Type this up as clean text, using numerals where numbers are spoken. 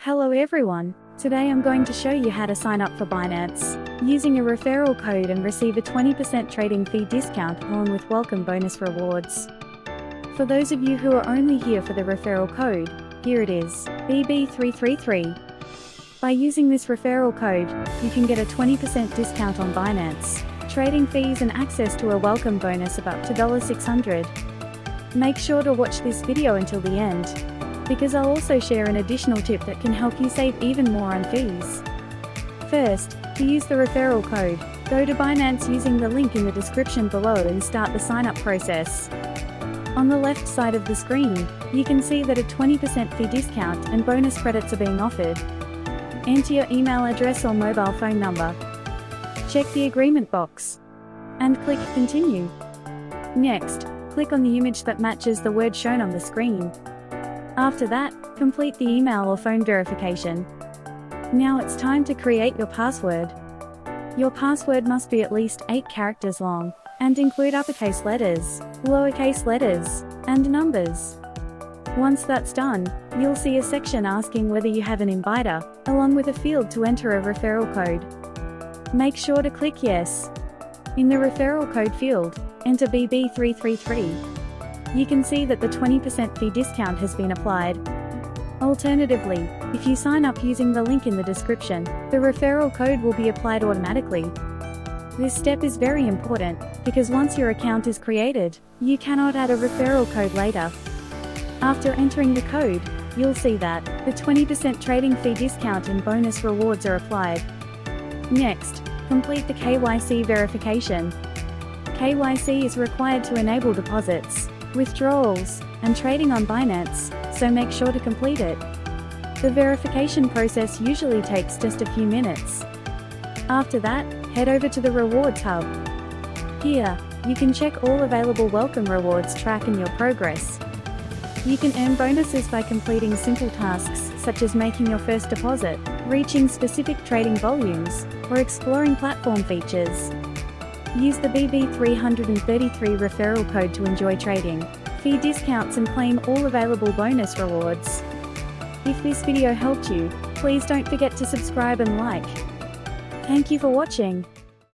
Hello everyone, today I'm going to show you how to sign up for Binance, using a referral code and receive a 20% trading fee discount along with welcome bonus rewards. For those of you who are only here for the referral code, here it is, BB333. By using this referral code, you can get a 20% discount on Binance, trading fees and access to a welcome bonus of up to $600. Make sure to watch this video until the end, because I'll also share an additional tip that can help you save even more on fees. First, to use the referral code, go to Binance using the link in the description below and start the sign-up process. On the left side of the screen, you can see that a 20% fee discount and bonus credits are being offered. Enter your email address or mobile phone number. Check the agreement box, and click Continue. Next, click on the image that matches the word shown on the screen. After that, complete the email or phone verification. Now it's time to create your password. Your password must be at least 8 characters long, and include uppercase letters, lowercase letters, and numbers. Once that's done, you'll see a section asking whether you have an inviter, along with a field to enter a referral code. Make sure to click Yes. In the referral code field, enter BB333. You can see that the 20% fee discount has been applied. Alternatively, if you sign up using the link in the description, the referral code will be applied automatically. This step is very important, because once your account is created, you cannot add a referral code later. After entering the code, you'll see that the 20% trading fee discount and bonus rewards are applied. Next, complete the KYC verification. KYC is required to enable deposits, withdrawals, and trading on Binance, so make sure to complete it. The verification process usually takes just a few minutes. After that, head over to the Rewards Hub. Here, you can check all available welcome rewards tracking your progress. You can earn bonuses by completing simple tasks such as making your first deposit, reaching specific trading volumes, or exploring platform features. Use the BB333 referral code to enjoy trading, fee discounts and claim all available bonus rewards. If this video helped you, please don't forget to subscribe and like. Thank you for watching.